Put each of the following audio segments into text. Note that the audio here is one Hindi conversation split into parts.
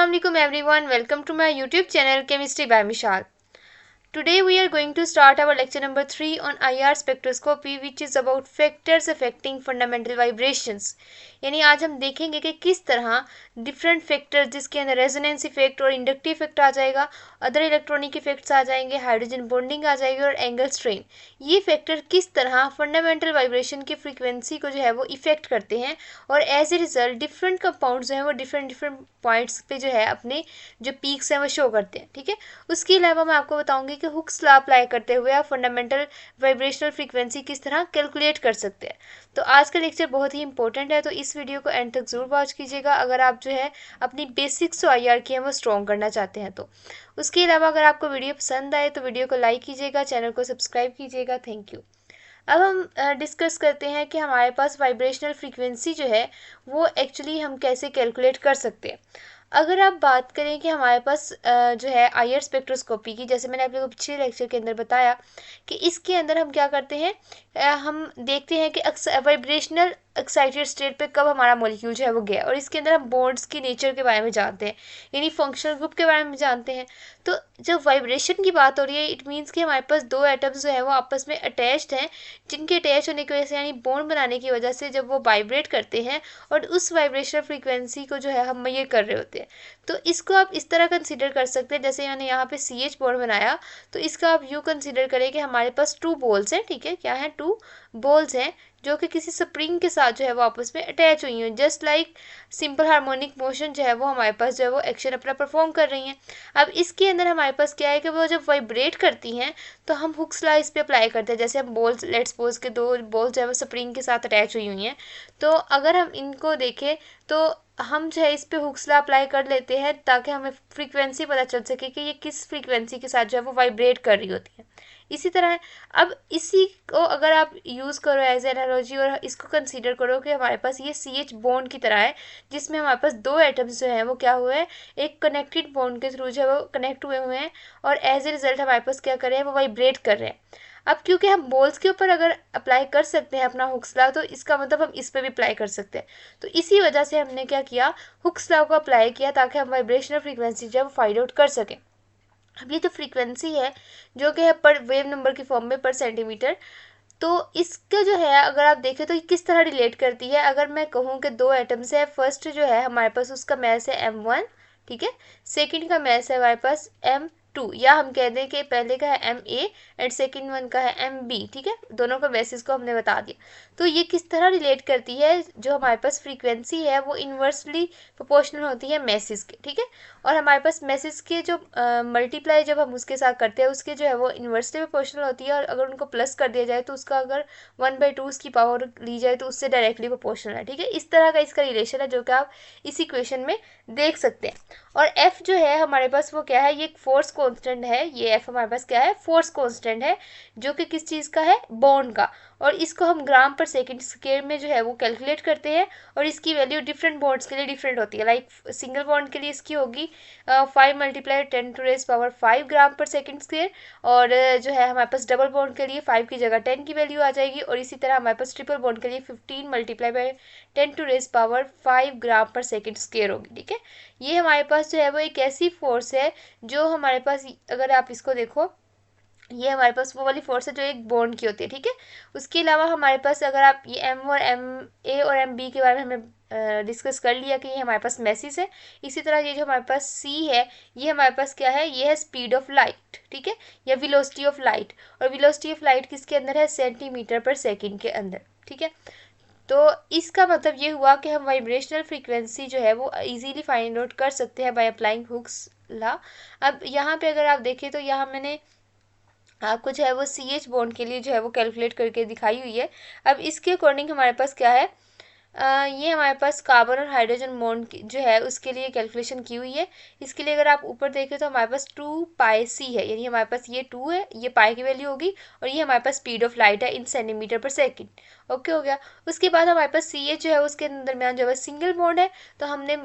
Assalamualaikum everyone, welcome to my YouTube channel Chemistry by Mishal. Today we are going to start our lecture number 3 on IR spectroscopy which is about factors affecting fundamental vibrations. यानी आज हम देखेंगे कि किस तरह डिफरेंट फैक्टर्स जिसके अंदर रेजोनेंस इफेक्ट और इंडक्टिव इफेक्ट आ जाएगा, अदर इलेक्ट्रॉनिक इफेक्ट्स आ जाएंगे, हाइड्रोजन बॉन्डिंग आ जाएगी और एंगल स्ट्रेन, ये फैक्टर किस तरह फंडामेंटल वाइब्रेशन की फ्रीक्वेंसी को जो है वो इफेक्ट करते हैं और as a result different compounds जो है वो डिफरेंट पॉइंट्स पे जो है अपने जो पीक्स हैं वो शो करते हैं। ठीक है, उसके अलावा मैं आपको बताऊंगी कि हुक्स लॉ अप्लाई करते हुए आप फंडामेंटल वाइब्रेशनल फ्रीक्वेंसी किस तरह कैलकुलेट कर सकते हैं। तो आज का लेक्चर बहुत ही इंपॉर्टेंट है, तो इस वीडियो को एंड तक जरूर वॉच कीजिएगा अगर आप जो है अपनी बेसिक्स जो IR की है वो स्ट्रॉन्ग करना चाहते हैं। तो उसके अलावा अगर आपको वीडियो पसंद आए तो वीडियो को लाइक कीजिएगा, चैनल को सब्सक्राइब कीजिएगा। Thank you. अब हम डिस्कस करते हैं कि हमारे पास वाइब्रेशनल फ्रीक्वेंसी जो है वो एक्चुअली हम कैसे कैलकुलेट कर सकते हैं। अगर आप बात करें कि हमारे पास जो है IR स्पेक्ट्रोस्कोपी की, जैसे मैंने आप लोगों को पिछले लेक्चर के अंदर बताया कि इसके अंदर हम क्या करते हैं, हम देखते हैं कि वाइब्रेशनल एक्साइटेड स्टेट पे कब हमारा मॉलिक्यूल जो है वो गया, और इसके अंदर हम बॉन्ड्स की नेचर के बारे में जानते हैं, यानी फंक्शनल ग्रुप के बारे में जानते हैं। तो जब वाइब्रेशन की बात हो रही है इट मीन्स कि हमारे पास दो एटम्स जो है वो आपस में अटैच्ड हैं, जिनके अटैच होने की वजह से यानी बॉन्ड बनाने की वजह से जब वो वाइब्रेट करते हैं और उस वाइब्रेशनल फ्रीक्वेंसी को जो है हम ये कर रहे होते हैं। तो इसको आप इस तरह कंसीडर कर सकते हैं, जैसे मैंने यहाँ पे CH बॉन्ड बनाया तो इसका आप यूँ कंसीडर करें कि हमारे पास 2 बॉल्स हैं। ठीक है, क्या है, 2 बॉल्स हैं जो कि किसी स्प्रिंग के साथ जो है वो आपस में अटैच हुई हैं, just like simple harmonic motion जो है वो हमारे पास जो है वो एक्शन अपना परफॉर्म कर रही हैं। अब इसके अंदर हमारे पास क्या है कि वो जब वाइब्रेट करती हैं तो हम हुक्स लॉ इस पर अप्लाई करते हैं। जैसे हम बॉल्स, लेट्स सपोज के 2 बॉल्स जो है वो स्प्रिंग के साथ अटैच हुई हैं, तो अगर हम इनको देखें तो हम जो है इस पे हुक्स लॉ अप्लाई कर लेते हैं ताकि हमें फ्रीक्वेंसी पता चल सके कि ये किस फ्रीक्वेंसी के साथ जो है वो वाइब्रेट कर रही होती है। इसी तरह अब इसी को अगर आप यूज़ करो एज एनालॉजी और इसको कंसीडर करो कि हमारे पास ये CH बॉन्ड की तरह है, जिसमें हमारे पास 2 एटम्स जो हैं वो क्या हुए हैं, एक कनेक्टेड बॉन्ड के थ्रू जो है वो कनेक्ट हुए हुए हैं और एज ए रिजल्ट हमारे पास क्या कर रहे हैं, वो वाइब्रेट कर रहे हैं। अब क्योंकि हम बॉल्स के ऊपर अगर अप्लाई कर सकते हैं अपना हुक्स लॉ, तो इसका मतलब हम इस पर भी अप्लाई कर सकते हैं। तो इसी वजह से हमने क्या किया, हुक्स लॉ को अप्लाई किया ताकि हम वाइब्रेशनल फ्रीक्वेंसी जो है वो फाइंड आउट कर सकें। अब ये जो फ्रीक्वेंसी है जो कि है पर वेव नंबर की फॉर्म में पर सेंटीमीटर, तो इसका जो है अगर आप देखें तो ये किस तरह रिलेट करती है। अगर मैं कहूँ कि 2 एटम्स है, फर्स्ट जो है हमारे पास उसका मैस है M1, ठीक है, सेकंड का मैस है हमारे पास M2, या हम कह दें कि पहले का है MA एंड सेकंड वन का है MB। ठीक है, दोनों का मैसेज को हमने बता दिया। तो ये किस तरह रिलेट करती है, जो हमारे पास फ्रीक्वेंसी है वो इन्वर्सली प्रोपोर्शनल होती है मैसेज के। ठीक है, और हमारे पास मैसेज के जो मल्टीप्लाई जब हम उसके साथ करते हैं उसके जो है वो इन्वर्सली प्रोपोर्शनल होती है, और अगर उनको प्लस कर दिया जाए तो उसका अगर 1/2 उसकी पावर ली जाए तो उससे डायरेक्टली प्रोपोर्शनल है। ठीक है, इस तरह का इसका रिलेशन है जो कि आप इस इक्वेशन में देख सकते हैं। और F जो है हमारे पास वो क्या है, ये एक फोर्स कांस्टेंट है। ये F हमारे पास क्या है, फोर्स कांस्टेंट है जो कि किस चीज़ का है, बॉन्ड का, और इसको हम ग्राम पर सेकंड स्क्वायर में जो है वो कैलकुलेट करते हैं और इसकी वैल्यू डिफरेंट बॉन्ड्स के लिए डिफरेंट होती है। लाइक सिंगल बॉन्ड के लिए इसकी होगी 5 × 10⁻⁵ ग्राम पर सेकंड स्क्वायर, और जो है हमारे पास डबल बॉन्ड के लिए 5 की जगह 10 की वैल्यू आ जाएगी, और इसी तरह हमारे पास ट्रिपल बॉन्ड के लिए 15 × 10⁻⁵ ग्राम पर सेकंड स्क्वायर होगी। ठीक है, ये हमारे पास जो है वो एक ऐसी फोर्स है जो हमारे पास, अगर आप इसको देखो, ये हमारे पास वो वाली फोर्स है जो एक बॉन्ड की होती है। ठीक है, उसके अलावा हमारे पास अगर आप ये M और MA और MB के बारे में हमने डिस्कस कर लिया कि ये हमारे पास मैसेज है, इसी तरह ये जो हमारे पास C है ये हमारे पास क्या है, ये है स्पीड ऑफ लाइट। ठीक है, या वेलोसिटी ऑफ लाइट, और वेलोसिटी ऑफ लाइट किसके अंदर है, सेंटीमीटर/सेकंड के अंदर। ठीक है, तो इसका मतलब ये हुआ कि हम वाइब्रेशनल फ्रीक्वेंसी जो है वो इजीली फाइंड आउट कर सकते हैं बाय अप्लाइंग हुक्स लॉ। अब यहाँ पे अगर आप देखें तो यहाँ मैंने आपको जो है वो CH बॉन्ड के लिए जो है वो कैलकुलेट करके दिखाई हुई है। अब इसके अकॉर्डिंग हमारे पास क्या है, ये हमारे पास कार्बन और हाइड्रोजन बॉन्ड जो है उसके लिए कैलकुलेशन की हुई है। इसके लिए अगर आप ऊपर देखें तो हमारे पास 2πc है, यानी हमारे पास ये 2 है, ये पाई की वैल्यू होगी, और ये हमारे पास स्पीड ऑफ लाइट है इन सेंटीमीटर/सेकंड। ओके हो गया। उसके बाद हमारे पास CH जो है उसके दरमियान जो है सिंगल बॉन्ड है, तो हमने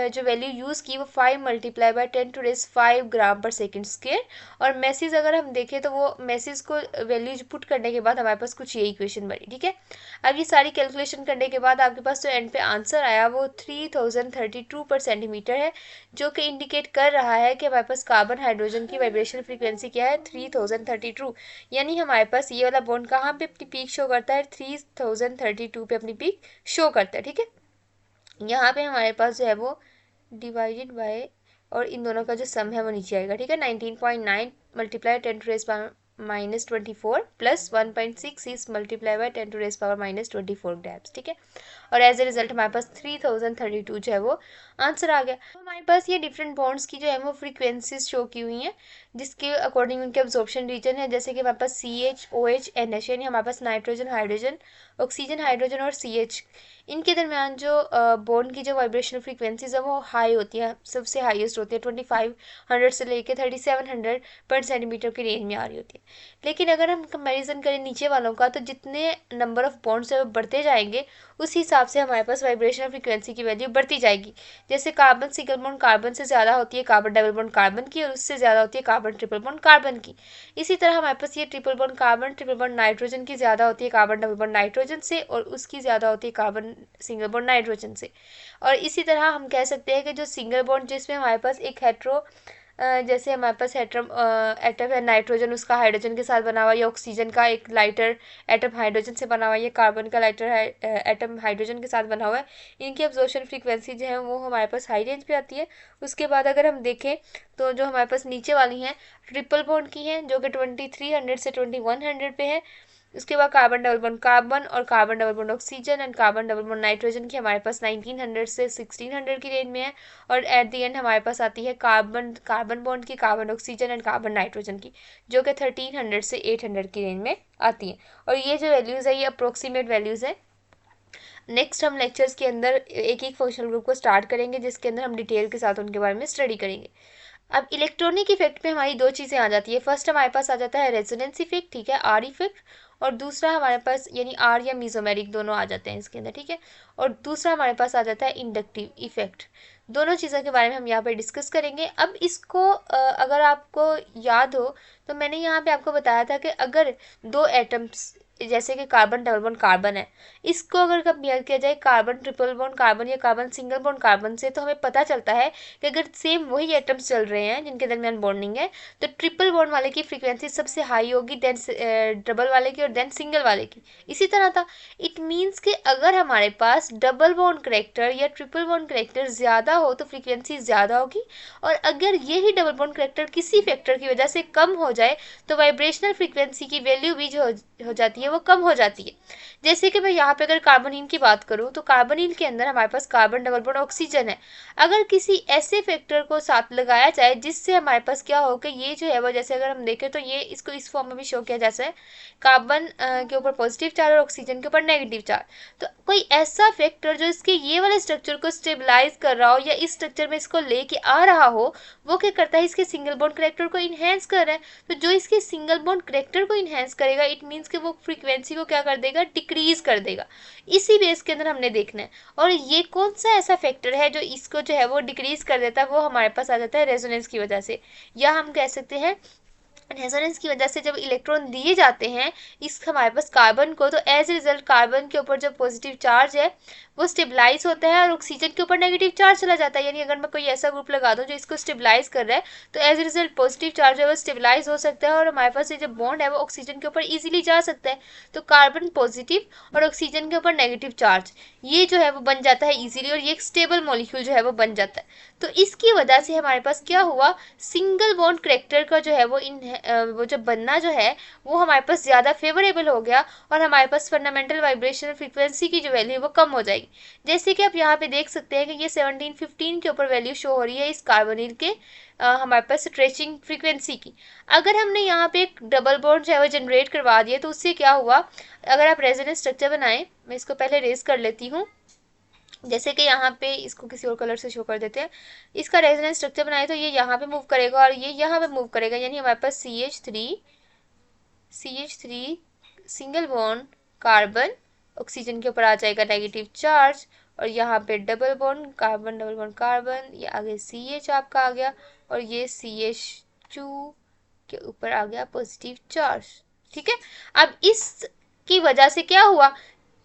जो वैल्यू यूज़ की वो 5 × 10⁵ ग्राम पर सेकंड स्क्वायर, और मैसेज अगर हम देखें तो वो मैसेज को वैल्यू पुट करने के बाद हमारे पास कुछ ये इक्वेशन बनी। ठीक है, अब ये सारी कैलकुलेशन करने के बाद आपके आपके पास जो एंड पे आंसर आया वो 3032 पर सेंटीमीटर है, जो कि इंडिकेट कर रहा है कि हमारे पास कार्बन हाइड्रोजन की वाइब्रेशन फ्रीक्वेंसी क्या है, 3032। यानी हमारे पास ये वाला बॉन्ड कहाँ पे अपनी पीक शो करता है, 3032 पे अपनी पीक शो करता है। ठीक है, यहाँ पे हमारे पास जो है वो डिवाइडेड बाय, और इन दोनों का जो सम है वो नीचे आएगा। ठीक है, 19.9 multiply 10⁻24 plus 1.6 is multiply by 10⁻24 grams. ठीक है, और एज ए रिजल्ट हमारे पास 3032 जो है वो आंसर आ गया। तो हमारे पास ये डिफरेंट बॉन्ड्स की जो है वो फ्रीक्वेंसीज शो की हुई हैं, जिसके अकॉर्डिंग उनके अब्जॉर्प्शन रीजन है। जैसे कि हमारे पास CH OH NH, यानी हमारे पास नाइट्रोजन हाइड्रोजन, ऑक्सीजन हाइड्रोजन और CH, इनके दरमियान जो बॉन्ड की जो वाइब्रेशनल फ्रीक्वेंसीज है वो हाई होती है, सबसे हाईएस्ट होती है, 2500 से लेके 3700 पर सेंटीमीटर की रेंज में आ रही होती है। लेकिन अगर हम कंपैरिजन करें नीचे वालों का, तो जितने नंबर ऑफ बॉन्ड्स है वो बढ़ते जाएंगे, उस हिसाब से हमारे पास वाइब्रेशनल फ्रीक्वेंसी की वैल्यू बढ़ती जाएगी। जैसे कार्बन सिंगल बॉन्ड कार्बन से ज़्यादा होती है कार्बन डबल बॉन्ड कार्बन की, और उससे ज़्यादा होती है कार्बन ट्रिपल बॉन्ड कार्बन की। इसी तरह हमारे पास ये triple bond carbon triple bond nitrogen की ज़्यादा होती है कार्बन डबल बॉन्ड नाइट्रोजन से, और उसकी ज़्यादा होती है कार्बन सिंगल बॉन्ड नाइट्रोजन से। और इसी तरह हम कह सकते हैं कि जो सिंगल बॉन्ड जिसमें हमारे पास एक हेट्रो, जैसे हमारे पास एटम है नाइट्रोजन, उसका हाइड्रोजन के साथ बना हुआ, या ऑक्सीजन का एक लाइटर एटम हाइड्रोजन से बना हुआ, या कार्बन का लाइटर एटम हाइड्रोजन के साथ बना हुआ है, इनकी अब्जॉर्प्शन फ्रीक्वेंसी जो है वो हमारे पास हाई रेंज पे आती है। उसके बाद अगर हम देखें तो जो हमारे पास नीचे वाली हैं ट्रिपल बॉन्ड की हैं, जो कि 2300 से 2100 पे है। उसके बाद कार्बन डबल बॉन्ड कार्बन और carbon double bond oxygen and carbon double bond nitrogen की हमारे पास 1900 से 1600 की रेंज में है। और एट द एंड हमारे पास आती है कार्बन कार्बन बॉन्ड की, carbon oxygen and carbon nitrogen की, जो कि 1300 से 800 की रेंज में आती है। और ये जो वैल्यूज़ है ये अप्रोक्सीमेट वैल्यूज़ है। नेक्स्ट हम लेक्चर्स के अंदर एक एक फंक्शनल ग्रुप को स्टार्ट करेंगे, जिसके अंदर हम डिटेल के साथ उनके बारे में स्टडी करेंगे। अब इलेक्ट्रॉनिक इफेक्ट में हमारी दो चीज़ें आ जाती है। फर्स्ट हमारे पास आ जाता है रेजोनेंस इफेक्ट, ठीक है, आर इफेक्ट, और दूसरा हमारे पास यानी आर या मीजोमेरिक दोनों आ जाते हैं इसके अंदर। ठीक है, और दूसरा हमारे पास आ जाता है इंडक्टिव इफेक्ट। दोनों चीज़ों के बारे में हम यहाँ पे डिस्कस करेंगे। अब इसको अगर आपको याद हो तो मैंने यहाँ पे आपको बताया था कि अगर दो एटम्स, जैसे कि कार्बन डबल बॉन्ड कार्बन है, इसको अगर कंपेयर किया जाए कार्बन ट्रिपल बॉन्ड कार्बन या कार्बन सिंगल बॉन्ड कार्बन से, तो हमें पता चलता है कि अगर सेम वही एटम्स चल रहे हैं जिनके दरमियान बॉन्डिंग है, तो ट्रिपल बॉन्ड वाले की फ्रीक्वेंसी सबसे हाई होगी, देन डबल वाले की, और देन सिंगल वाले की। इसी तरह था। इट मीन्स कि अगर हमारे पास डबल बॉन्ड करेक्टर या ट्रिपल बॉन्ड करेक्टर ज़्यादा हो तो फ्रीक्वेंसी ज़्यादा होगी, और अगर यही डबल बॉन्ड करेक्टर किसी फैक्टर की वजह से कम हो जाए तो वाइब्रेशनल फ्रीक्वेंसी की वैल्यू भी जो हो जाती है वो कम हो जाती है। जैसे कि मैं यहाँ पे अगर कार्बोनिल की बात करूँ, तो कार्बोनिल के अंदर हमारे पास कार्बन डबल बॉन्ड ऑक्सीजन है। अगर किसी ऐसे फैक्टर को साथ लगाया जाए जिससे हमारे पास क्या हो कि ये जो है वो, जैसे अगर हम देखें तो ये इसको इस फॉर्म में भी शो किया जैसा है, कार्बन के ऊपर पॉजिटिव चार्ज और ऑक्सीजन के ऊपर नेगेटिव चार्ज। तो कोई ऐसा फैक्टर जो इसके ये वाले स्ट्रक्चर को स्टेबलाइज कर रहा हो या इस स्ट्रक्चर में इसको लेके आ रहा हो, वो क्या करता है, इसके सिंगल बॉन्ड करेक्टर को इनहेंस कर रहा है। तो जो इसके सिंगल बॉन्ड करेक्टर को इनहेंस करेगा, इट मीन्स कि वो फ्रीक्वेंसी को क्या कर देगा, डिक्रीज कर देगा। इसी बेस के अंदर हमने देखना है। और ये कौन सा ऐसा फैक्टर है जो इसको जो है वो डिक्रीज कर देता है, वो हमारे पास आ जाता है रेजोनेंस की वजह से, या हम कह सकते हैं रेजोनेंस की वजह से जब इलेक्ट्रॉन दिए जाते हैं इस हमारे पास कार्बन को, तो एज ए रिजल्ट कार्बन के ऊपर जो पॉजिटिव चार्ज है वो स्टेबलाइज होता है और ऑक्सीजन के ऊपर नेगेटिव चार्ज चला जाता है। यानी अगर मैं कोई ऐसा ग्रुप लगा दूं जो इसको स्टेबलाइज कर रहा है, तो as a result positive charge है वो स्टेबलाइज हो सकता है, और हमारे पास ये जो बॉन्ड है वो ऑक्सीजन के ऊपर इजीली जा सकता है। तो कार्बन पॉजिटिव और ऑक्सीजन के ऊपर नेगेटिव चार्ज ये जो है वो बन जाता है इजीली, और ये एक स्टेबल मॉलिक्यूल जो है वो बन जाता है। तो इसकी वजह से हमारे पास क्या हुआ, सिंगल बॉन्ड करेक्टर का जो है वो जो बनना जो है वो हमारे पास ज़्यादा फेवरेबल हो गया, और हमारे पास फंडामेंटल वाइब्रेशन फ्रीक्वेंसी की जो वैल्यू है वो कम हो जाएगी। जैसे कि आप यहाँ पे देख सकते हैं कि ये 1715 के ऊपर वैल्यू शो हो रही है इस कार्बोनिल के हमारे पास स्ट्रेचिंग फ्रीक्वेंसी की। अगर हमने यहाँ पे एक डबल बॉन्ड जो है वो जनरेट करवा दिया, तो उससे क्या हुआ, अगर आप रेजोनेंस स्ट्रक्चर बनाएं, मैं इसको पहले रेज कर लेती हूँ, जैसे कि यहाँ पे इसको किसी और कलर से शो कर देते हैं। इसका रेजोनेंस स्ट्रक्चर बनाए तो ये यहाँ पे मूव करेगा और ये यहाँ पे मूव करेगा, यानी हमारे पास CH3 single bond carbon, oxygen के ऊपर आ जाएगा नेगेटिव चार्ज, और यहाँ पे double bond carbon double bond carbon, ये आगे CH आपका आ गया, और ये CH2 के ऊपर आ गया पॉजिटिव चार्ज। ठीक है, अब इस की वजह से क्या हुआ,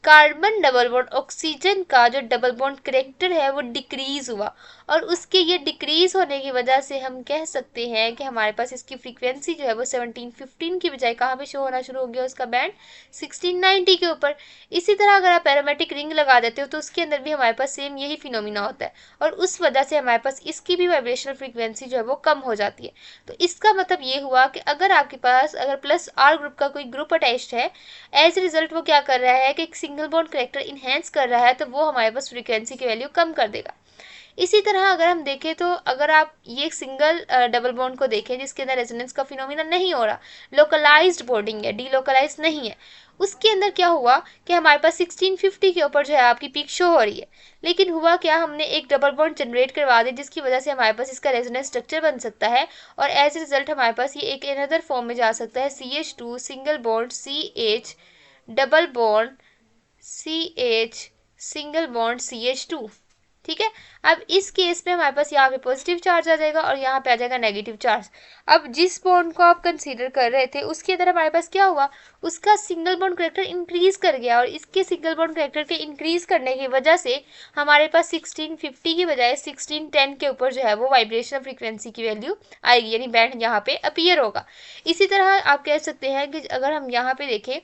कार्बन डबल बॉन्ड ऑक्सीजन का जो डबल बॉन्ड करेक्टर है वो डिक्रीज हुआ, और उसके ये डिक्रीज होने की वजह से हम कह सकते हैं कि हमारे पास इसकी फ्रीक्वेंसी जो है वो 1715 की बजाय कहाँ पे शो होना शुरू हो गया, उसका बैंड 1690 के ऊपर। इसी तरह अगर आप एरोमेटिक रिंग लगा देते हो तो उसके अंदर भी हमारे पास सेम यही फिनोमिना होता है, और उस वजह से हमारे पास इसकी भी वाइब्रेशनल फ्रीक्वेंसी जो है वो कम हो जाती है। तो इसका मतलब ये हुआ कि अगर आपके पास अगर प्लस आर ग्रुप का कोई ग्रुप अटैच्ड है, एज रिजल्ट वो क्या कर रहा है कि एक सिंगल बॉन्ड करेक्टर इनहेंस कर रहा है, तो वो हमारे पास फ्रीक्वेंसी की वैल्यू कम कर देगा। इसी तरह अगर हम देखें तो अगर आप ये सिंगल डबल बॉन्ड को देखें जिसके अंदर रेजोनेंस का फिनोमिना नहीं हो रहा, लोकलाइज्ड बॉन्डिंग है, डीलोकलाइज्ड नहीं है, उसके अंदर क्या हुआ कि हमारे पास 1650 के ऊपर जो है आपकी पीक शो हो रही है। लेकिन हुआ क्या, हमने एक डबल बॉन्ड जनरेट करवा दिया जिसकी वजह से हमारे पास इसका रेजोनेंस स्ट्रक्चर बन सकता है, और एज रिजल्ट हमारे पास ये एक अनदर फॉर्म में जा सकता है, CH2 single bond CH double bond CH single bond CH2। ठीक है, अब इस केस में हमारे पास यहाँ पे पॉजिटिव चार्ज आ जाएगा और यहाँ पे आ जाएगा नेगेटिव चार्ज। अब जिस बॉन्ड को आप कंसीडर कर रहे थे उसके अंदर हमारे पास क्या हुआ, उसका सिंगल बॉन्ड करेक्टर इंक्रीज कर गया, और इसके सिंगल बॉन्ड करेक्टर के इंक्रीज करने की वजह से हमारे पास 1650 की बजाय 1610 के ऊपर जो है वो वाइब्रेशनल फ्रीक्वेंसी की वैल्यू आएगी, यानी बैंड यहाँ पे अपीयर होगा। इसी तरह आप कह सकते हैं कि अगर हम यहाँ पे देखें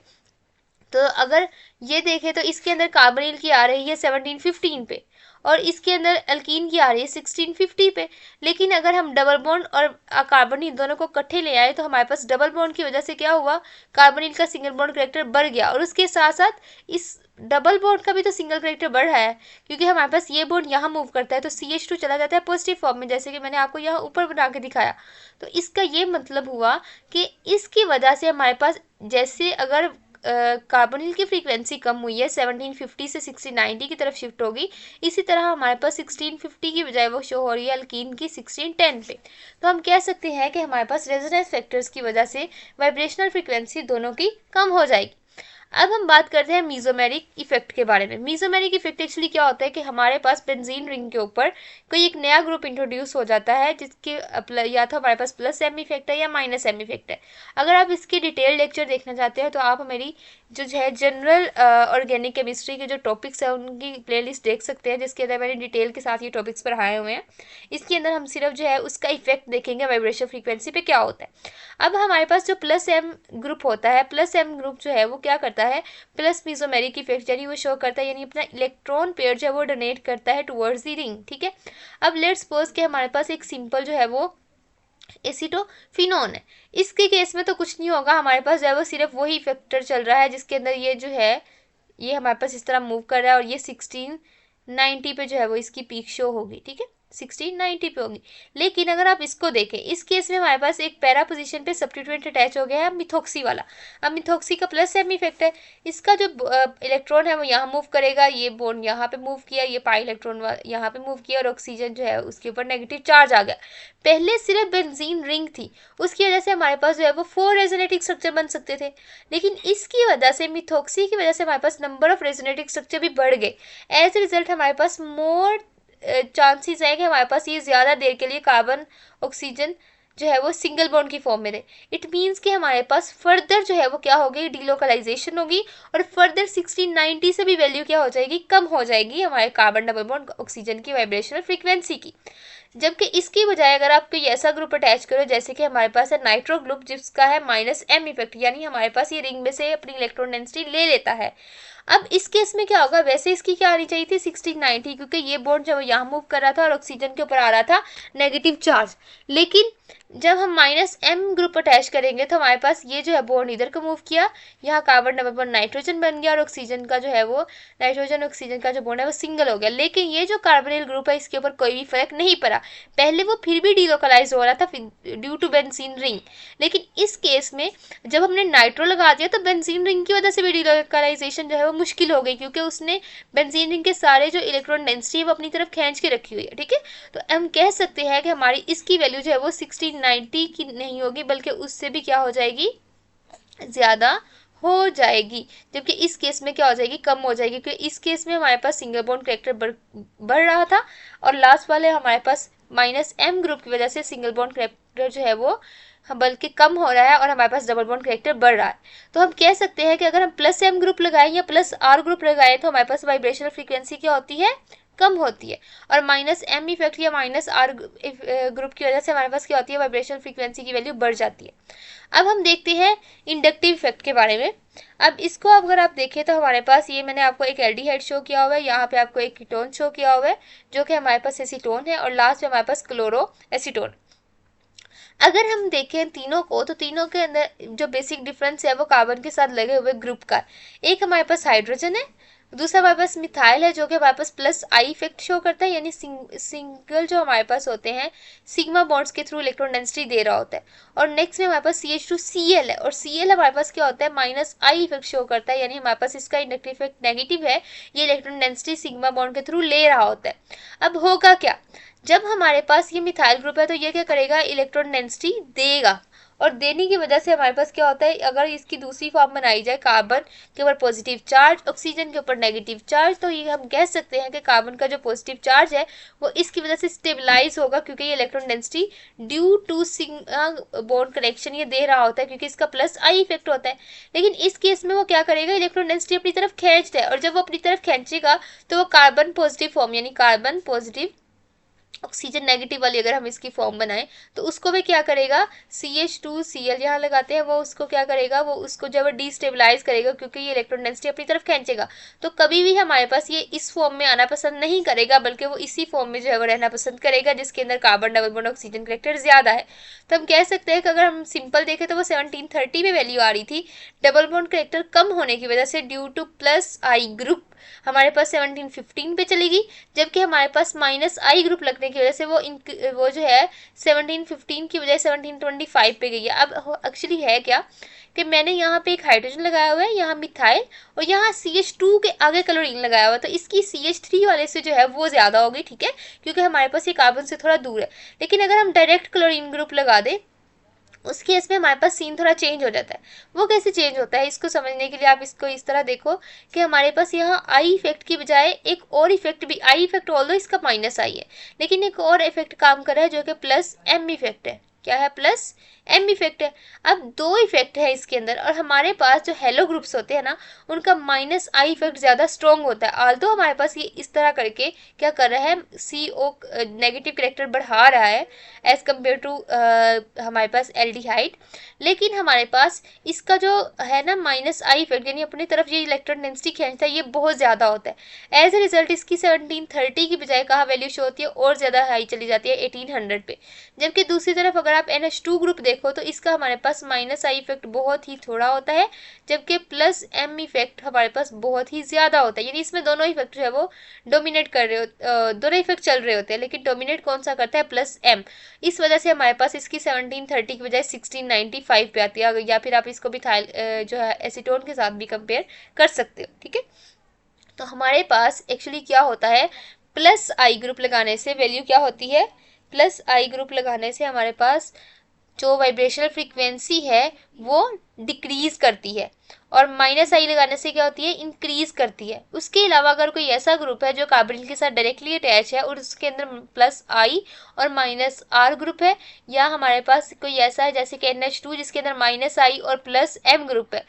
तो अगर ये देखें तो इसके अंदर कार्बोनिल की आ रही है 1715 पे, और इसके अंदर अल्कीन की आ रही है 1650 पे। लेकिन अगर हम डबल बॉन्ड और कार्बोनिल दोनों को इकट्ठे ले आए तो हमारे पास डबल बॉन्ड की वजह से क्या हुआ, कार्बोनिल का सिंगल बॉन्ड करेक्टर बढ़ गया, और उसके साथ साथ इस डबल बॉन्ड का भी तो सिंगल करेक्टर बढ़ रहा है, क्योंकि हमारे पास ये बॉन्ड यहाँ मूव करता है तो CH2 चला जाता है पॉजिटिव फॉर्म में, जैसे कि मैंने आपको यहाँ ऊपर बना के दिखाया। तो इसका ये मतलब हुआ कि इसकी वजह से हमारे पास जैसे अगर कार्बोनिल की फ्रीक्वेंसी कम हुई है 1750 से 1690 की तरफ शिफ्ट होगी, इसी तरह हमारे पास 1650 की बजाय वो शो हो रही है अल्कीन की 1610 पे। तो हम कह सकते हैं कि हमारे पास रेजोनेंस फैक्टर्स की वजह से वाइब्रेशनल फ्रीक्वेंसी दोनों की कम हो जाएगी। अब हम बात करते हैं मीजोमेरिक इफेक्ट के बारे में। मीजोमेरिक इफेक्ट एक्चुअली क्या होता है कि हमारे पास बेंजीन रिंग के ऊपर कोई एक नया ग्रुप इंट्रोड्यूस हो जाता है जिसके या तो हमारे पास प्लस एम इफेक्ट है या माइनस एम इफेक्ट है। अगर आप इसके डिटेल लेक्चर देखना चाहते हो तो आप मेरी जो है जनरल ऑर्गेनिक केमिस्ट्री के जो टॉपिक्स है उनकी प्लेलिस्ट देख सकते हैं, जिसके अंदर मैंने डिटेल के साथ ये टॉपिक्स पढ़ाए हुए हैं। इसके अंदर हम सिर्फ जो है उसका इफेक्ट देखेंगे वाइब्रेशन फ्रीक्वेंसी पे क्या होता है। अब हमारे पास जो प्लस एम ग्रुप होता है, प्लस एम ग्रुप जो है वो क्या करता है, प्लस मीजोमेरिक इफेक्ट यानी वो शो करता है, यानी अपना इलेक्ट्रॉन पेयर जो है वो डोनेट करता है टुवर्ड्स द रिंग। ठीक है, अब लेट्स सपोज कि हमारे पास एक सिंपल जो है वो एसिटोफिनोन है। इसके केस में तो कुछ नहीं होगा, हमारे पास जो है वो सिर्फ वही फैक्टर चल रहा है जिसके अंदर ये जो है ये हमारे पास इस तरह मूव कर रहा है, और ये 1690 पे जो है वो इसकी पीक शो होगी। ठीक है, 1690 पे होगी। लेकिन अगर आप इसको देखें, इस केस में हमारे पास एक पैरा पोजीशन पे सब्स्टिट्यूएंट अटैच हो गया है मिथोक्सी वाला। अब मिथोक्सी का प्लस एम इफेक्ट है, इसका जो इलेक्ट्रॉन है वो यहाँ मूव करेगा, ये बॉन्ड यहाँ पे मूव किया, ये पाई इलेक्ट्रॉन यहाँ पे मूव किया, और ऑक्सीजन जो है उसके ऊपर नेगेटिव चार्ज आ गया। पहले सिर्फ बेंजीन रिंग थी, उसकी वजह से हमारे पास जो है वो 4 रेजोनेटिक स्ट्रक्चर बन सकते थे, लेकिन इसकी वजह से मिथोक्सी की वजह से हमारे पास नंबर ऑफ रेजोनेटिक स्ट्रक्चर भी बढ़ गए। एज रिजल्ट हमारे पास मोर चांसेस है कि हमारे पास ये ज़्यादा देर के लिए कार्बन ऑक्सीजन जो है वो सिंगल बॉन्ड की फॉर्म में रहे। इट मीन्स कि हमारे पास फर्दर जो है वो क्या होगी, डीलोकलाइजेशन होगी, और फर्दर 1690 से भी वैल्यू क्या हो जाएगी, कम हो जाएगी हमारे कार्बन डबल बॉन्ड ऑक्सीजन की वाइब्रेशनल फ्रीक्वेंसी की। जबकि इसकी बजाय अगर आप कोई ऐसा ग्रुप अटैच करो जैसे कि हमारे पास है नाइट्रो ग्रुप जिसका है माइनस एम इफेक्ट, यानी हमारे पास ये रिंग में से अपनी इलेक्ट्रॉन डेंसिटी ले लेता है। अब इस केस में क्या होगा, वैसे इसकी क्या आनी चाहिए थी 1690, क्योंकि ये बॉन्ड जब यहाँ मूव कर रहा था और ऑक्सीजन के ऊपर आ रहा था नेगेटिव चार्ज। लेकिन जब हम माइनस एम ग्रुप अटैच करेंगे तो हमारे पास ये जो है बॉन्ड इधर को मूव किया, यहाँ कार्बन डबल बॉन्ड नाइट्रोजन बन गया, और ऑक्सीजन का जो है वो नाइट्रोजन ऑक्सीजन का जो बॉन्ड है वो सिंगल हो गया। लेकिन ये जो कार्बोनिल ग्रुप है इसके ऊपर कोई भी फर्क नहीं पड़ा, पहले वो फिर भी डीलोकलाइज हो रहा था ड्यू टू बेंजीन रिंग। लेकिन इस केस में जब हमने नाइट्रो लगा दिया तो बेंजीन रिंग की वजह से भी डीलोकलाइजेशन जो है वो मुश्किल हो गई, क्योंकि उसने बेंजीन रिंग के सारे जो इलेक्ट्रॉन डेंसिटी है वो अपनी तरफ खींच के रखी हुई है। ठीक है, तो हम कह सकते हैं कि हमारी इसकी वैल्यू जो है वो 1690 की नहीं होगी, बल्कि उससे भी क्या हो जाएगी, ज़्यादा हो जाएगी। जबकि इस केस में क्या हो जाएगी, कम हो जाएगी, क्योंकि इस केस में हमारे पास सिंगल बॉन्ड करेक्टर बढ़ रहा था, और लास्ट वाले हमारे पास माइनस एम ग्रुप की वजह से सिंगल बॉन्ड करेक्टर जो है वो बल्कि कम हो रहा है और हमारे पास डबल बॉन्ड कैरेक्टर बढ़ रहा है। तो हम कह सकते हैं कि अगर हम प्लस एम ग्रुप लगाएं या प्लस आर ग्रुप लगाएं तो हमारे पास वाइब्रेशनल फ्रीक्वेंसी क्या होती है, कम होती है। और माइनस एम इफेक्ट या माइनस आर ग्रुप की वजह से हमारे पास क्या होती है, वाइब्रेशनल फ्रीक्वेंसी की वैल्यू बढ़ जाती है। अब हम देखते हैं इंडक्टिव इफेक्ट के बारे में। अब इसको अगर आप देखें तो हमारे पास ये मैंने आपको एक एल्डिहाइड शो किया हुआ है, यहाँ पे आपको एक कीटोन शो किया हुआ है जो कि हमारे पास एसीटोन है, और लास्ट में हमारे पास क्लोरो एसीटोन। अगर हम देखें तीनों को तो तीनों के अंदर जो बेसिक डिफरेंस है वो कार्बन के साथ लगे हुए ग्रुप का। एक हमारे पास हाइड्रोजन है, दूसरा हमारे पास मिथाइल है जो कि हमारे पास प्लस आई इफेक्ट शो करता है, यानी सिंगल जो हमारे पास होते हैं सिग्मा बॉन्ड्स के थ्रू इलेक्ट्रॉन डेंसिटी दे रहा होता है। और नेक्स्ट में हमारे पास CH2Cl है, और Cl हमारे पास क्या होता है, माइनस आई इफेक्ट शो करता है, यानी हमारे पास इसका इंडक्टिव इफेक्ट नेगेटिव है, ये इलेक्ट्रॉन डेंसिटी सिग्मा बॉन्ड के थ्रू ले रहा होता है। अब होगा क्या, जब हमारे पास ये मिथाइल ग्रुप है तो ये क्या करेगा, इलेक्ट्रॉन डेंसिटी देगा, और देने की वजह से हमारे पास क्या होता है, अगर इसकी दूसरी फॉर्म बनाई जाए कार्बन के ऊपर पॉजिटिव चार्ज, ऑक्सीजन के ऊपर नेगेटिव चार्ज, तो ये हम कह सकते हैं कि कार्बन का जो पॉजिटिव चार्ज है वो इसकी वजह से स्टेबलाइज होगा, क्योंकि ये electron density due to sigma bond connection ये दे रहा होता है, क्योंकि इसका प्लस आई इफेक्ट होता है। लेकिन इस केस में वो क्या करेगा, इलेक्ट्रॉन डेंसिटी अपनी तरफ खींचता है, और जब वो अपनी तरफ खींचेगा तो वो कार्बन पॉजिटिव फॉर्म, यानी कार्बन पॉजिटिव ऑक्सीजन नेगेटिव वाली अगर हम इसकी फॉर्म बनाएं तो उसको भी क्या करेगा, CH2Cl यहाँ लगाते हैं, वो उसको क्या करेगा, वो उसको जब डिस्टेबलाइज करेगा, क्योंकि ये इलेक्ट्रॉन डेंसिटी अपनी तरफ खींचेगा, तो कभी भी हमारे पास ये इस फॉर्म में आना पसंद नहीं करेगा, बल्कि वो इसी फॉर्म में जो है वो रहना पसंद करेगा जिसके अंदर carbon double bond oxygen character ज्यादा है। तो हम कह सकते हैं कि अगर हम सिंपल देखें तो वो 1730 में वैल्यू आ रही थी, डबल बॉन्ड करेक्टर कम होने की वजह से ड्यू टू प्लस आई ग्रुप हमारे पास 1715 पे चलेगी, जबकि हमारे पास माइनस आई ग्रुप लगने की वजह से वो जो है 1715 की बजाय 1725 पे गई है। अब एक्चुअली है क्या कि मैंने यहाँ पे एक हाइड्रोजन लगाया हुआ है, यहाँ मिथाइल, और यहाँ CH2 के आगे क्लोरीन लगाया हुआ है, तो इसकी CH3 वाले से जो है वो ज़्यादा होगी, ठीक है, क्योंकि हमारे पास ये कार्बन से थोड़ा दूर है। लेकिन अगर हम डायरेक्ट क्लोरीन ग्रुप लगा दें उस केस में हमारे पास सीन थोड़ा चेंज हो जाता है। वो कैसे चेंज होता है, इसको समझने के लिए आप इसको इस तरह देखो कि हमारे पास यहाँ आई इफेक्ट की बजाय एक और इफेक्ट भी, आई इफेक्ट ऑल्दो इसका माइनस आई है, लेकिन एक और इफेक्ट काम कर रहा है जो कि प्लस एम इफेक्ट है। क्या है, प्लस एम इफेक्ट है। अब दो इफेक्ट है इसके अंदर, और हमारे पास जो हेलो ग्रुप्स होते हैं ना उनका माइनस आई इफेक्ट ज़्यादा स्ट्रॉन्ग होता है। आल्दो हमारे पास ये इस तरह करके क्या कर रहा है, CO नेगेटिव करेक्टर बढ़ा रहा है एज कम्पेयर टू हमारे पास एल्डिहाइड, लेकिन हमारे पास इसका जो है ना माइनस आई इफेक्ट, यानी अपनी तरफ ये इलेक्ट्रॉन डेंसिटी खींचता है, ये बहुत ज़्यादा होता है। एज ए रिजल्ट इसकी 1730 की बजाय कहाँ वैल्यू शो होती है, और ज़्यादा हाई चली जाती है 1800 पे। जबकि दूसरी तरफ अगर आप NH2 ग्रुप देखो तो इसका हमारे पास माइनस आई इफेक्ट बहुत ही थोड़ा होता है, जबकि प्लस एम इफेक्ट हमारे पास बहुत ही ज़्यादा होता है। यानी इसमें दोनों इफेक्ट जो है वो डोमिनेट कर रहे हो, दोनों इफेक्ट चल रहे होते हैं, लेकिन डोमिनेट कौन सा करता है, प्लस एम। इस वजह से हमारे पास इसकी 1730 की बजाय 1695 पे आती है, या फिर आप इसको भी जो है एसीटोन के साथ भी कंपेयर कर सकते हो, ठीक है। तो हमारे पास एक्चुअली क्या होता है, प्लस आई ग्रुप लगाने से वैल्यू क्या होती है, प्लस आई ग्रुप लगाने से हमारे पास जो वाइब्रेशनल फ्रीक्वेंसी है वो डिक्रीज करती है, और माइनस आई लगाने से क्या होती है, इंक्रीज करती है। उसके अलावा अगर कोई ऐसा ग्रुप है जो कार्बन के साथ डायरेक्टली अटैच है और उसके अंदर प्लस आई और माइनस आर ग्रुप है, या हमारे पास कोई ऐसा है जैसे कि NH2 जिसके अंदर माइनस आई और प्लस एम ग्रुप है,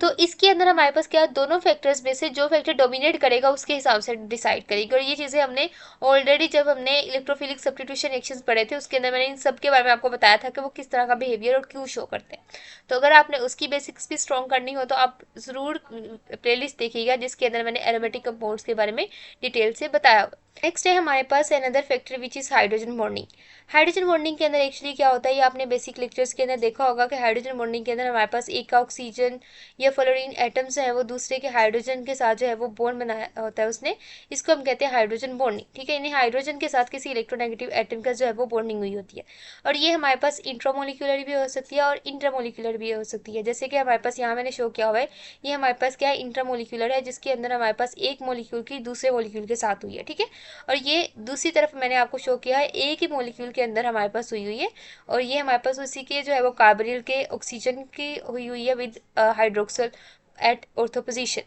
तो इसके अंदर हमारे पास क्या, दोनों फैक्टर्स में से जो फैक्टर डोमिनेट करेगा उसके हिसाब से डिसाइड करेगी। और ये चीज़ें हमने ऑलरेडी जब हमने इलेक्ट्रोफिलिक सब्स्टिट्यूशन रिएक्शंस पढ़े थे उसके अंदर मैंने इन सब के बारे में आपको बताया था कि वो किस तरह का बिहेवियर और क्यों शो करते हैं। तो अगर आपने उसकी बेसिक्स भी स्ट्रॉन्ग करनी हो तो आप ज़रूर प्लेलिस्ट देखिएगा जिसके अंदर मैंने एरोमेटिक कंपाउंड्स के बारे में डिटेल से बताया हुआ। नेक्स्ट है हमारे पास another factor which is hydrogen bonding. Hydrogen bonding के अंदर एक्चुअली क्या होता है, ये आपने बेसिक लेक्चर्स के अंदर देखा होगा कि हाइड्रोजन बॉन्डिंग के अंदर हमारे पास एक का ऑक्सीजन या फ्लोरीन एटम्स है वो दूसरे के हाइड्रोजन के साथ जो है वो बॉन्ड बनाया होता है उसने, इसको हम कहते हैं हाइड्रोजन बॉन्डिंग, ठीक है। यानी हाइड्रोजन के साथ किसी इलेक्ट्रोनेगेटिव एटम का जो है वो बॉन्डिंग हुई होती है, और ये हमारे पास इंट्रामोलिकुलर भी हो सकती है और इंट्रामोलिकुलर भी हो सकती है। जैसे कि हमारे पास यहाँ मैंने शो किया हुआ है, ये हमारे पास क्या है, इंट्रामोलिकुलर है, जिसके अंदर हमारे पास एक मोलिक्यूल की दूसरे मोलिक्यूल के साथ हुई है, ठीक है। और ये दूसरी तरफ मैंने आपको शो किया है, एक ही मोलिक्यूल के अंदर हमारे पास हुई है, और ये हमारे पास उसी के जो है वो कार्बोनिल के ऑक्सीजन की हुई है with hydroxyl at ortho position.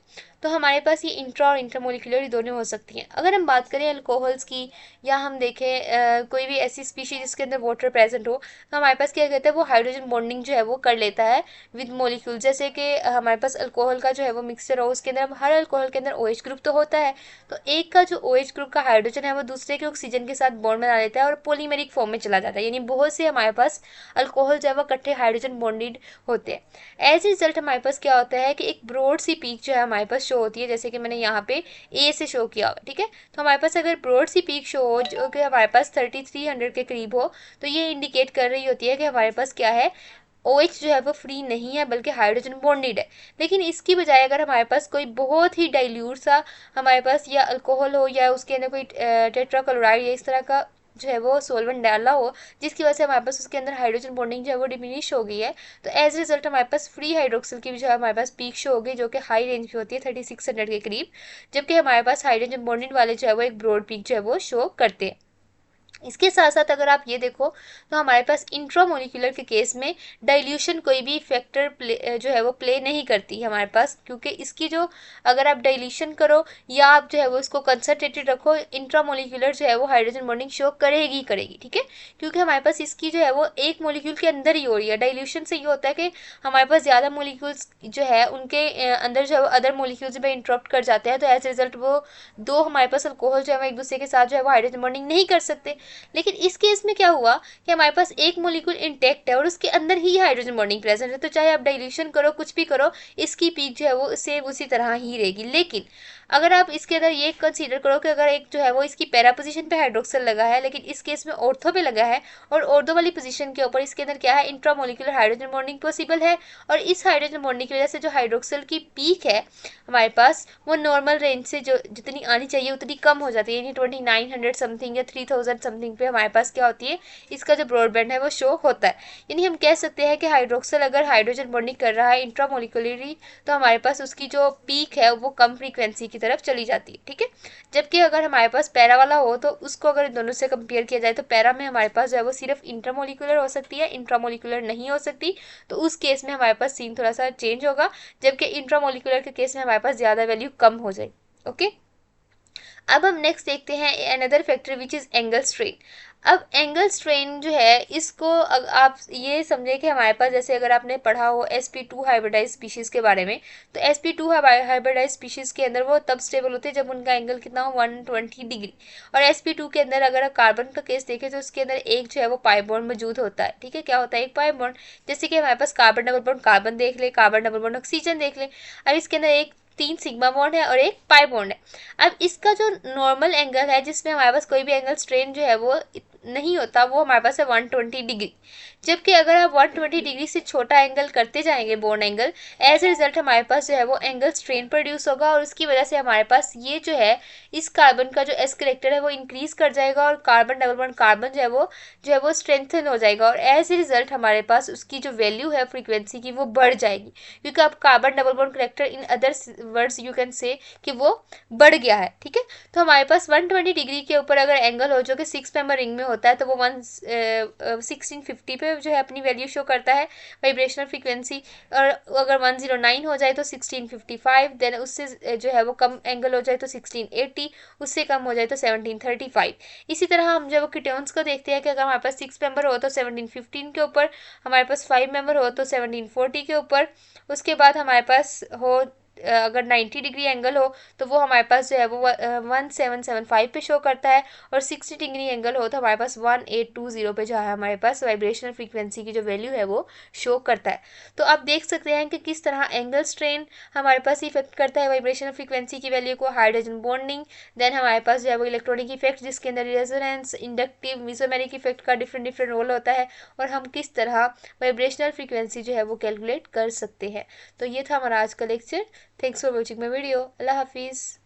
तो हमारे पास ये इंट्रा और इंटरमोलिकुलर दोनों हो सकती हैं। अगर हम बात करें अल्कोहल्स की, या हम देखें कोई भी ऐसी स्पीशीज जिसके अंदर वाटर प्रेजेंट हो, तो हमारे पास क्या कहते हैं, वो हाइड्रोजन बॉन्डिंग जो है वो कर लेता है विद मोलिक्यूल। जैसे कि हमारे पास अल्कोहल का जो है वो मिक्सचर हो, उसके अंदर हर अल्कोहल के अंदर OH ग्रुप तो होता है, तो एक का जो OH ग्रुप का हाइड्रोजन है वो दूसरे के ऑक्सीजन के साथ बॉन्ड बना लेता है और पॉलीमेरिक फॉर्म में चला जाता है, यानी बहुत से हमारे पास अल्कोहल जो है वो इकट्ठे हाइड्रोजन बॉन्डेड होते हैं। एज रिजल्ट हमारे पास क्या होता है कि एक ब्रॉड सी पीक जो है हमारे पास शो होती है, जैसे कि मैंने यहाँ पे ए से शो किया हुआ, ठीक है। तो हमारे पास अगर ब्रॉड सी पीक शो हो जो कि हमारे पास 3300 के करीब हो, तो ये इंडिकेट कर रही होती है कि हमारे पास क्या है, OH जो है वो फ्री नहीं है बल्कि हाइड्रोजन बॉन्डेड है। लेकिन इसकी बजाय अगर हमारे पास कोई बहुत ही डाइल्यूट सा हमारे पास या अल्कोहल हो, या उसके अंदर कोई टेट्राक्लोराइड या इस तरह का जो है वो सोलवेंट डाला हो, जिसकी वजह से हमारे पास उसके अंदर हाइड्रोजन बॉन्डिंग जो है वो डिमिनिश हो गई है, तो एज रिजल्ट हमारे पास फ्री हाइड्रोक्सिल की भी जो है हमारे पास पीक शो हो गई, जो कि हाई रेंज पे होती है 3600 के करीब, जबकि हमारे पास हाइड्रोजन बॉन्डेड वाले जो है वो एक ब्रॉड पीक जो है वो शो करते हैं। इसके साथ साथ अगर आप ये देखो, तो हमारे पास इंट्रामोलिकुलर के केस में डाइल्यूशन कोई भी फैक्टर जो है वो प्ले नहीं करती है हमारे पास, क्योंकि इसकी जो अगर आप डाइल्यूशन करो या आप जो है वो इसको कंसनट्रेटेड रखो, इंट्रामोलिकुलर जो है वो हाइड्रोजन बॉन्डिंग शो करेगी करेगी, ठीक है। क्योंकि हमारे पास इसकी जो है वो एक मोलिक्यूल के अंदर ही हो रही है। डाइल्यूशन से ये होता है कि हमारे पास ज़्यादा मोलिक्यूल्स जो है उनके अंदर जो है अदर मोलिक्यूल्स में इंटरप्ट कर जाते हैं, तो एज रिजल्ट वो दो हमारे पास अल्कोहल जो है वो एक दूसरे के साथ जो है वो हाइड्रोजन बॉन्डिंग नहीं कर सकते। लेकिन इस केस में क्या हुआ कि हमारे पास एक मोलिक्यूल इंटेक्ट है और उसके अंदर ही हाइड्रोजन बॉन्डिंग प्रेजेंट है, तो चाहे आप डाइल्यूशन करो कुछ भी करो, इसकी पीक जो है वो सेम उसी तरह ही रहेगी। लेकिन अगर आप इसके अंदर ये कंसीडर करो कि अगर एक जो है वो इसकी पैरा पोजीशन पे हाइड्रोक्सिल लगा है, लेकिन इस केस में ऑर्थो पे लगा है, और ऑर्थो वाली पोजीशन के ऊपर इसके अंदर क्या है, इंट्रामोलिकुलर हाइड्रोजन बॉन्डिंग पॉसिबल है, और इस हाइड्रोजन बॉन्डिंग की वजह से जो हाइड्रोक्सिल की पीक है हमारे पास वो नॉर्मल रेंज से जो जितनी आनी चाहिए उतनी कम हो जाती है, यानी 2900 समथिंग या 3000 समथिंग पे हमारे पास क्या होती है, इसका जो ब्रॉडबैंड है वो शो होता है। यानी हम कह सकते हैं कि हाइड्रोक्सिल अगर हाइड्रोजन बॉन्डिंग कर रहा है इंट्रामोलिकुलरली, तो हमारे पास उसकी जो पीक है वो कम फ्रीक्वेंसी की तरफ चली जाती है, ठीक है। जबकि अगर हमारे पास पैरा वाला हो, तो उसको अगर इन दोनों से कंपेयर किया जाए, तो पैरा में हमारे पास जो है वो सिर्फ इंटरमोलिकुलर हो सकती है, इंट्रामोलिकुलर नहीं हो सकती, तो उस केस में हमारे पास सीन थोड़ा सा चेंज होगा, जबकि इंट्रामोलिकुलर के केस में हमारे पास ज़्यादा वैल्यू कम हो जाए। ओके, अब हम नेक्स्ट देखते हैं another factor which is angle strain. अब एंगल स्ट्रेन जो है इसको आप ये समझे कि हमारे पास, जैसे अगर आपने पढ़ा हो sp2 हाइब्रिडाइज स्पीशीज़ के बारे में, तो sp2 हाइब्रिडाइज स्पीशीज़ के अंदर वो तब स्टेबल होते हैं जब उनका एंगल कितना हो, 120 डिग्री। और sp2 के अंदर अगर आप कार्बन का केस देखें, तो उसके अंदर एक जो है वो पाई बॉन्ड मौजूद होता है, ठीक है। क्या होता है, एक पाई बॉन्ड। जैसे कि हमारे पास कार्बन डबल बॉन्ड कार्बन देख ले, कार्बन डबल बॉन्ड ऑक्सीजन देख ले। अब इसके अंदर एक 3 सिग्मा बॉन्ड है और एक पाई बॉन्ड है। अब इसका जो नॉर्मल एंगल है, जिसमें हमारे पास कोई भी एंगल स्ट्रेन जो है वो नहीं होता, वो हमारे पास है 120 डिग्री। जबकि अगर आप 120 डिग्री से छोटा एंगल करते जाएंगे bond angle, as a result हमारे पास जो है वो एंगल स्ट्रेन प्रोड्यूस होगा, और उसकी वजह से हमारे पास ये जो है इस कार्बन का जो एस करेक्टर है वो इंक्रीज कर जाएगा, और कार्बन डबल बॉन्ड कार्बन जो है वो स्ट्रेंथन हो जाएगा, और एज ए रिजल्ट हमारे पास उसकी जो वैल्यू है फ्रीक्वेंसी की वो बढ़ जाएगी, क्योंकि अब carbon double bond character in other words you can say कि वो बढ़ गया है, ठीक है। तो हमारे पास 120 डिग्री के ऊपर अगर एंगल हो जो कि 6 मेंबर रिंग में होता है, तो वो 1650 पे जो है अपनी वैल्यू शो करता है वाइब्रेशनल फ्रीक्वेंसी। और अगर 109 हो जाए तो 1655, देन उससे जो है वो कम एंगल हो जाए तो 1680, उससे कम हो जाए तो 1735। इसी तरह हम जब कीटोन्स को देखते हैं कि अगर हमारे पास 6 मेंबर हो तो 1715 के ऊपर, हमारे पास 5 मेंबर हो तो 1740 के ऊपर, उसके बाद हमारे पास हो अगर 90 डिग्री एंगल हो तो वो हमारे पास जो है वो 1775 पे शो करता है, और 60 डिग्री एंगल हो तो हमारे पास 1820 पे जो है हमारे पास वाइब्रेशनल फ्रीक्वेंसी की जो वैल्यू है वो शो करता है। तो आप देख सकते हैं कि किस तरह एंगल स्ट्रेन हमारे पास इफेक्ट करता है वाइब्रेशनल फ्रीक्वेंसी की वैल्यू को, हाइड्रोजन बॉन्डिंग, देन हमारे पास जो है वो इलेक्ट्रॉनिक इफेक्ट जिसके अंदर रेजोनेंस, इंडक्टिव, मिसोमेरिक इफेक्ट का डिफरेंट डिफरेंट रोल होता है, और हम किस तरह वाइब्रेशनल फ्रीक्वेंसी जो है वो कैलकुलेट कर सकते हैं। तो ये था हमारा आज का lecture. Thanks for watching my video. Allah Hafiz.